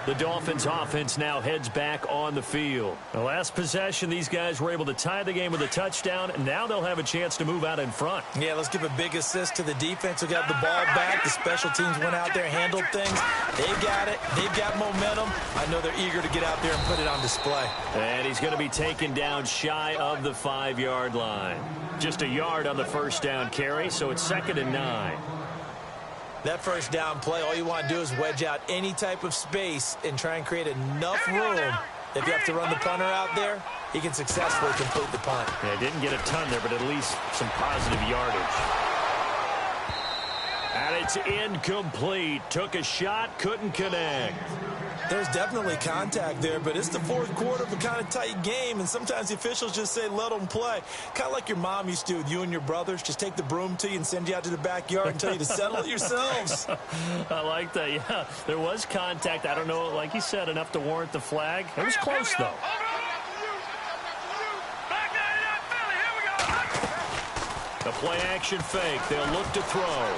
The Dolphins offense now heads back on the field. The last possession, these guys were able to tie the game with a touchdown, and now they'll have a chance to move out in front. Yeah, let's give a big assist to the defense who got the ball back. The special teams went out there, handled things. They got it. They've got momentum. I know they're eager to get out there and put it on display. And he's going to be taken down shy of the 5-yard line. Just a yard on the first down carry, so it's 2nd and 9. That first down play, all you want to do is wedge out any type of space and try and create enough room. If you have to run the punter out there, he can successfully complete the punt. Yeah, didn't get a ton there, but at least some positive yardage. It's incomplete. Took a shot, couldn't connect. There's definitely contact there, but it's the fourth quarter of a kind of tight game, and sometimes the officials just say, let them play. Kind of like your mom used to with you and your brothers. Just take the broom to you and send you out to the backyard and tell you to settle it yourselves. I like that, yeah. There was contact. I don't know, like you said, enough to warrant the flag. It was close, though. The play-action fake. They'll look to throw.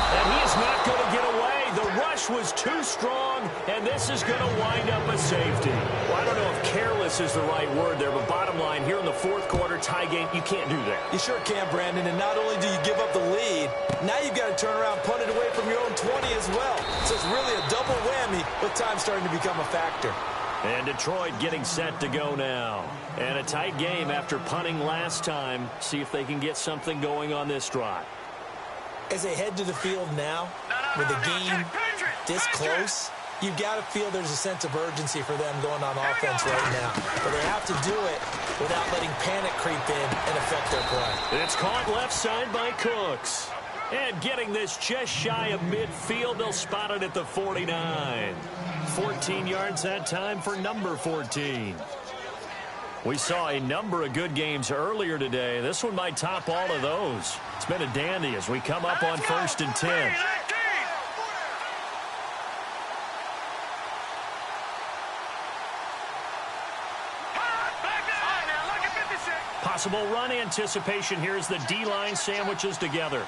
And he is not going to get away. The rush was too strong, and this is going to wind up a safety. Well, I don't know if careless is the right word there, but bottom line, here in the fourth quarter, tie game, you can't do that. You sure can, Brandon, and not only do you give up the lead, now you've got to turn around, punt it away from your own 20 as well. So it's really a double whammy with time starting to become a factor. And Detroit getting set to go now. And a tight game after punting last time. See if they can get something going on this drive. As they head to the field now, with the game this close, you've got to feel there's a sense of urgency for them going on offense right now. But they have to do it without letting panic creep in and affect their play. It's caught left side by Cooks. And getting this just shy of midfield, they'll spot it at the 49. 14 yards that time for number 14. We saw a number of good games earlier today. This one might top all of those. It's been a dandy as we come up on 1st and 10. Possible run anticipation here as the D-line sandwiches together.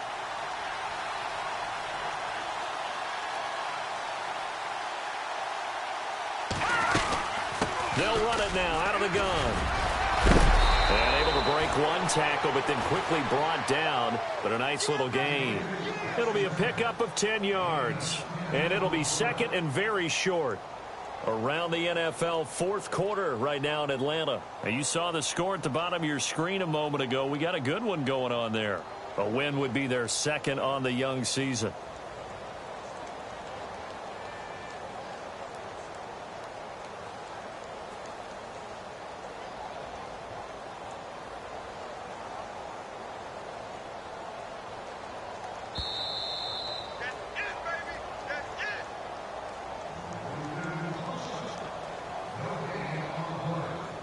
They'll run it now out of the gun. And able to break one tackle, but then quickly brought down. But a nice little gain. It'll be a pickup of 10 yards. And it'll be second and very short. Around the NFL fourth quarter right now in Atlanta. And you saw the score at the bottom of your screen a moment ago. We got a good one going on there. A win would be their second on the young season.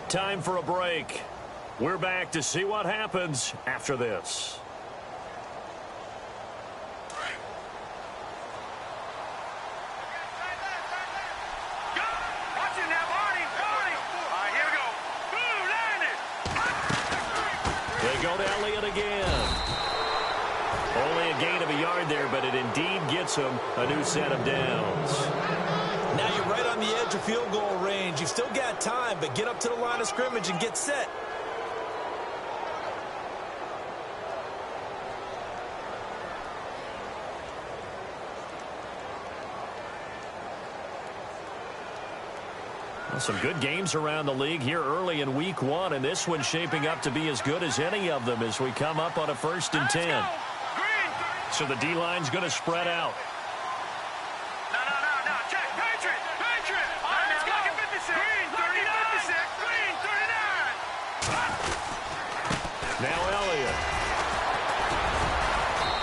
Time for a break. We're back to see what happens after this. They go to Elliott again. Only a gain of a yard there, but it indeed gets him a new set of downs. Now you're right on the edge of field goal range. You've still got time, but get up to the line of scrimmage and get set. Well, some good games around the league here early in week one, and this one's shaping up to be as good as any of them as we come up on a 1st and 10. So the D-line's going to spread out. Now Elliott.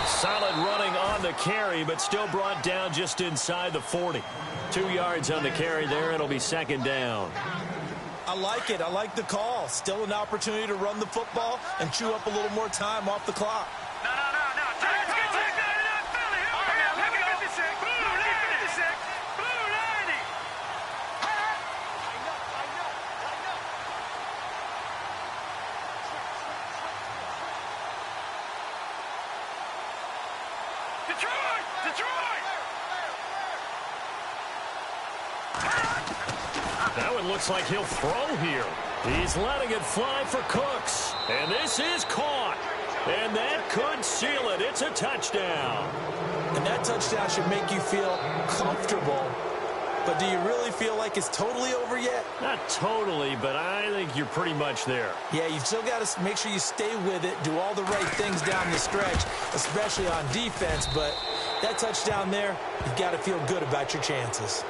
Solid running on the carry, but still brought down just inside the 40. 2 yards on the carry there. It'll be second down. I like it. I like the call. Still an opportunity to run the football and chew up a little more time off the clock. That one looks like he'll throw here. He's letting it fly for Cooks. And this is caught. And that could seal it. It's a touchdown. And that touchdown should make you feel comfortable. But do you really feel like it's totally over yet? Not totally, but I think you're pretty much there. Yeah, you've still got to make sure you stay with it, do all the right things down the stretch, especially on defense. But that touchdown there, you've got to feel good about your chances.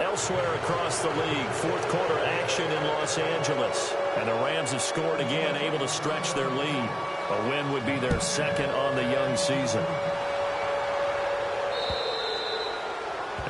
Elsewhere across the league, fourth quarter action in Los Angeles. And the Rams have scored again, able to stretch their lead. A win would be their second on the young season.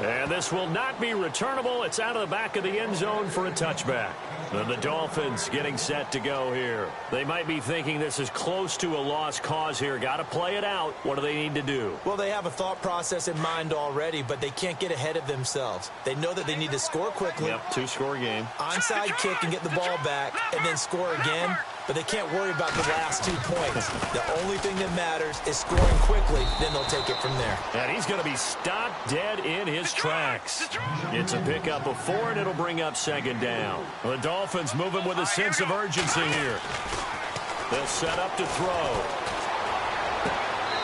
And this will not be returnable. It's out of the back of the end zone for a touchback. And the Dolphins getting set to go here. They might be thinking this is close to a lost cause here. Got to play it out. What do they need to do? Well, they have a thought process in mind already, but they can't get ahead of themselves. They know that they need to score quickly. Yep, two-score game. Onside kick and get the ball back, and then score again. But they can't worry about the last 2 points. The only thing that matters is scoring quickly. Then they'll take it from there. And he's going to be stopped dead in his tracks. It's a pickup of 4, and it'll bring up 2nd down. The Dolphins moving with a sense of urgency here. They'll set up to throw.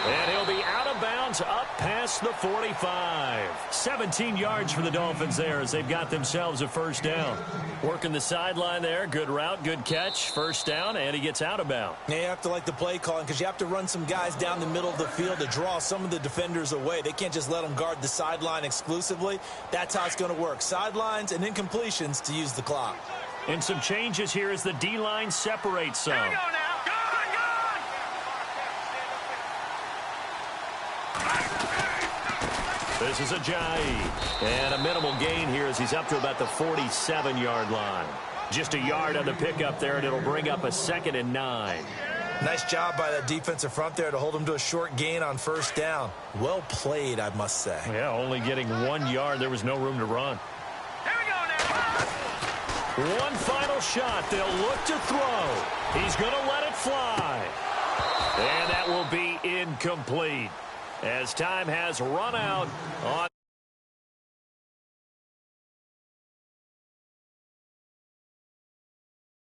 And he'll be out of bounds up past the 45. 17 yards for the Dolphins there as they've got themselves a 1st down. Working the sideline there. Good route, good catch. 1st down, and he gets out of bounds. You have to like the play calling because you have to run some guys down the middle of the field to draw some of the defenders away. They can't just let them guard the sideline exclusively. That's how it's going to work. Sidelines and incompletions to use the clock. And some changes here as the D-line separates some. Here we go now. This is Ajayi. And a minimal gain here as he's up to about the 47-yard line. Just a yard on the pickup there, and it'll bring up a 2nd and 9. Nice job by that defensive front there to hold him to a short gain on 1st down. Well played, I must say. Yeah, only getting 1 yard. There was no room to run. Here we go now. One final shot. They'll look to throw. He's going to let it fly. And that will be incomplete as time has run out on